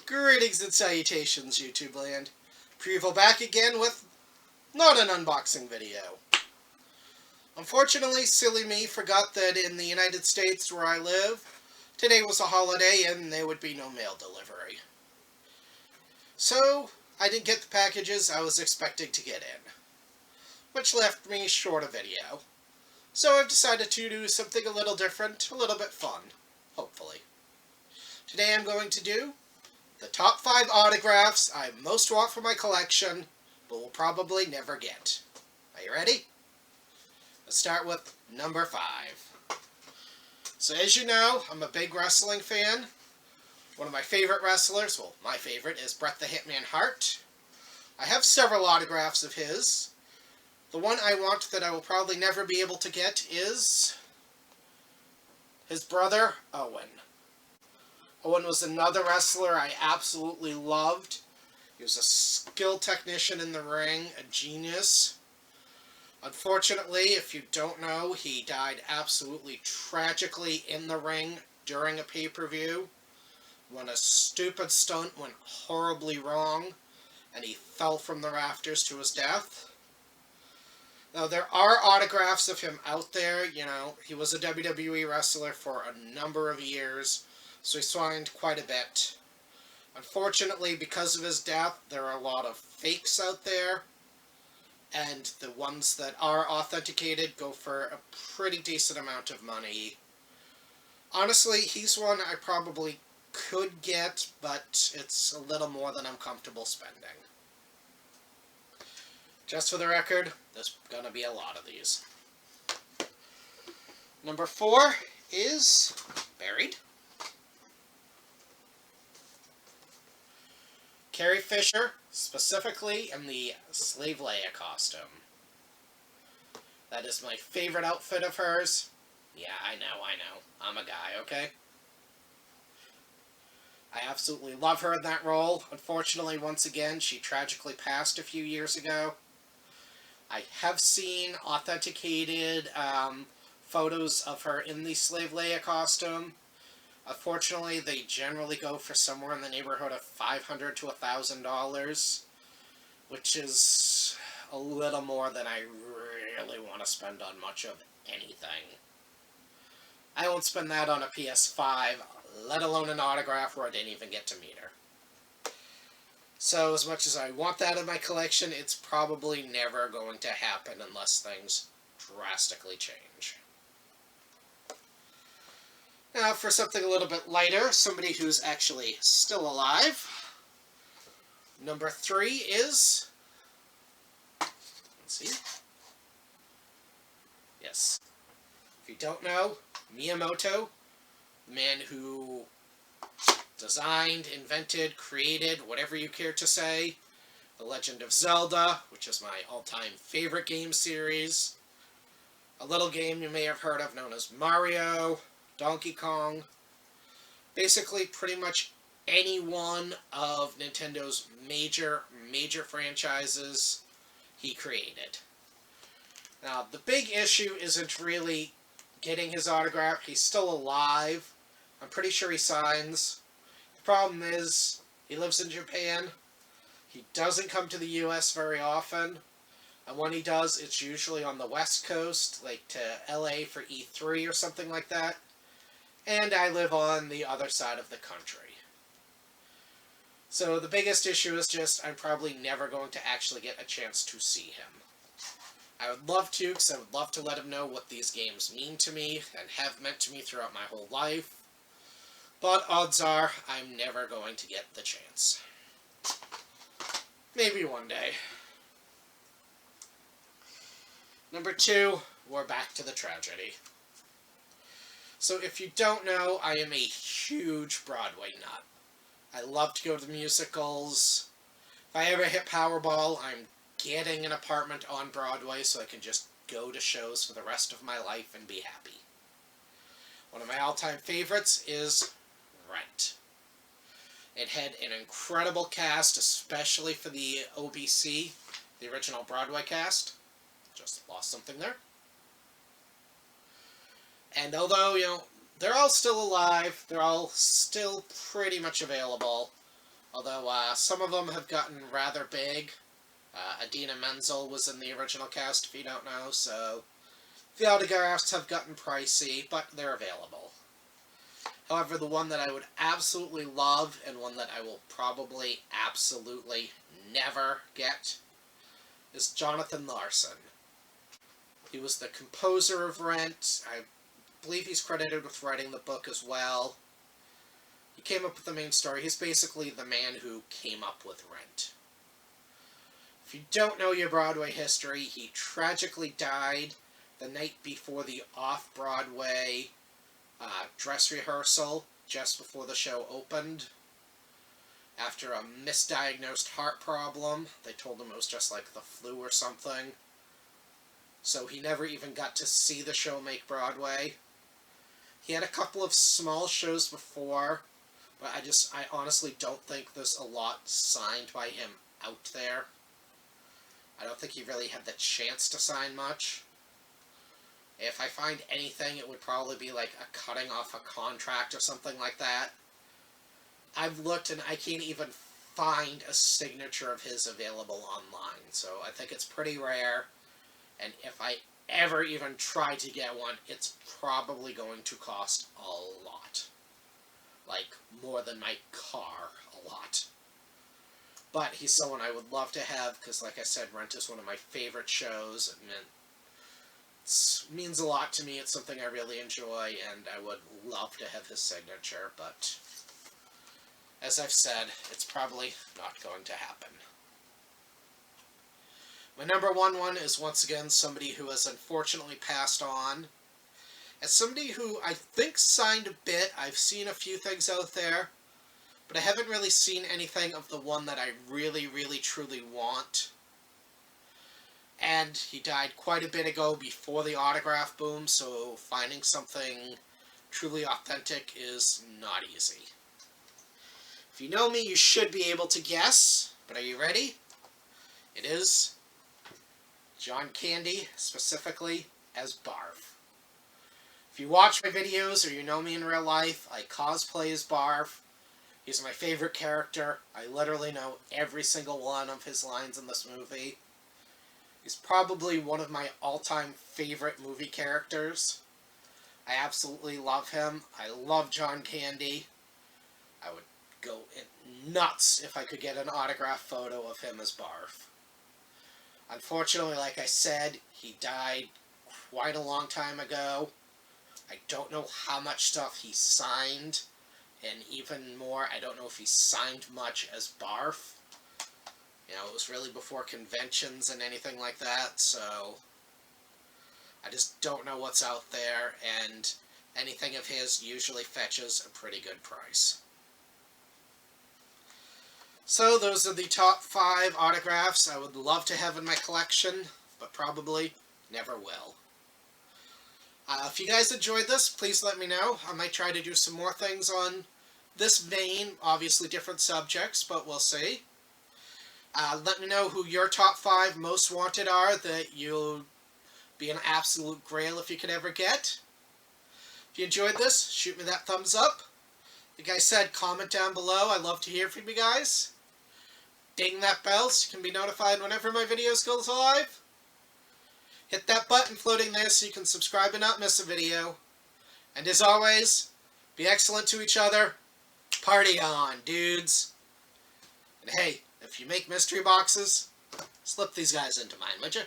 Greetings and salutations, YouTube land. Prevo back again with not an unboxing video. Unfortunately, silly me forgot that in the United States where I live, today was a holiday and there would be no mail delivery. So, I didn't get the packages I was expecting to get in, which left me short a video. So I've decided to do something a little different, a little bit fun, hopefully. Today I'm going to do the top 5 autographs I most want for my collection, but will probably never get. Are you ready? Let's start with number 5. So as you know, I'm a big wrestling fan. One of my favorite wrestlers, well, my favorite, is Bret the Hitman Hart. I have several autographs of his. The one I want that I will probably never be able to get is his brother, Owen. Owen was another wrestler I absolutely loved. He was a skilled technician in the ring, a genius. Unfortunately, if you don't know, he died absolutely tragically in the ring during a pay-per-view when a stupid stunt went horribly wrong and he fell from the rafters to his death. Now, there are autographs of him out there. You know, he was a WWE wrestler for a number of years, so he signed quite a bit. Unfortunately, because of his death, there are a lot of fakes out there, and the ones that are authenticated go for a pretty decent amount of money. Honestly, he's one I probably could get, but it's a little more than I'm comfortable spending. Just for the record, there's gonna be a lot of these. Number 4 is buried. Carrie Fisher, specifically in the Slave Leia costume. That is my favorite outfit of hers. Yeah, I know. I'm a guy, okay? I absolutely love her in that role. Unfortunately, once again, she tragically passed a few years ago. I have seen authenticated photos of her in the Slave Leia costume. Unfortunately, they generally go for somewhere in the neighborhood of $500 to $1,000, which is a little more than I really want to spend on much of anything. I won't spend that on a PS5, let alone an autograph where I didn't even get to meet her. So, as much as I want that in my collection, it's probably never going to happen unless things drastically change. Now, for something a little bit lighter, somebody who's actually still alive. Number 3 is... let's see. Yes. If you don't know, Miyamoto, the man who designed, invented, created, whatever you care to say, The Legend of Zelda, which is my all-time favorite game series. A little game you may have heard of known as Mario, Donkey Kong. Basically, pretty much any one of Nintendo's major franchises he created. Now, the big issue isn't really getting his autograph. He's still alive. I'm pretty sure he signs. The problem is, he lives in Japan. He doesn't come to the US very often. And when he does, it's usually on the West Coast, like to LA for E3 or something like that. And I live on the other side of the country. So the biggest issue is just I'm probably never going to actually get a chance to see him. I would love to, because I would love to let him know what these games mean to me and have meant to me throughout my whole life. But odds are I'm never going to get the chance. Maybe one day. Number 2, we're back to the tragedy. So if you don't know, I am a huge Broadway nut. I love to go to musicals. If I ever hit Powerball, I'm getting an apartment on Broadway so I can just go to shows for the rest of my life and be happy. One of my all-time favorites is Rent. It had an incredible cast, especially for the OBC, the original Broadway cast. Just lost something there. And although, they're all still alive, they're all still pretty much available, Although some of them have gotten rather big. Idina Menzel was in the original cast, if you don't know, so the autographs have gotten pricey, but they're available. However, the one that I would absolutely love, and one that I will probably absolutely never get, is Jonathan Larson. He was the composer of Rent. I believe he's credited with writing the book as well. He came up with the main story. He's basically the man who came up with Rent. If you don't know your Broadway history, he tragically died the night before the off-Broadway dress rehearsal, just before the show opened, after a misdiagnosed heart problem. They told him it was just like the flu or something. So he never even got to see the show make Broadway. He had a couple of small shows before, but I honestly don't think there's a lot signed by him out there. I don't think he really had the chance to sign much. If I find anything, it would probably be like a cutting off a contract or something like that. I've looked and I can't even find a signature of his available online, so I think it's pretty rare. And if I ever even try to get one, it's probably going to cost a lot. Like, more than my car, a lot. But he's someone I would love to have, because like I said, Rent is one of my favorite shows, and it means a lot to me. It's something I really enjoy, and I would love to have his signature, but as I've said, it's probably not going to happen. My number one is once again somebody who has unfortunately passed on. As somebody who I think signed a bit, I've seen a few things out there, but I haven't really seen anything of the one that I really, really, truly want. And he died quite a bit ago before the autograph boom, so finding something truly authentic is not easy. If you know me, you should be able to guess, but are you ready? It is John Candy, specifically as Barf. If you watch my videos or you know me in real life, I cosplay as Barf. He's my favorite character. I literally know every single one of his lines in this movie. He's probably one of my all-time favorite movie characters. I absolutely love him. I love John Candy. I would go nuts if I could get an autograph photo of him as Barf. Unfortunately, like I said, he died quite a long time ago. I don't know how much stuff he signed, and even more, I don't know if he signed much as Barf. You know, it was really before conventions and anything like that, so I just don't know what's out there, and anything of his usually fetches a pretty good price. So those are the top 5 autographs I would love to have in my collection, but probably never will. If you guys enjoyed this, please let me know. I might try to do some more things on this vein, obviously different subjects, but we'll see. Let me know who your top 5 most wanted are that you'll be an absolute grail if you could ever get. If you enjoyed this, shoot me that thumbs up. Like I said, comment down below. I love to hear from you guys. Ding that bell so you can be notified whenever my videos go live. Hit that button floating there so you can subscribe and not miss a video. And as always, be excellent to each other. Party on, dudes. And hey, if you make mystery boxes, slip these guys into mine, would you?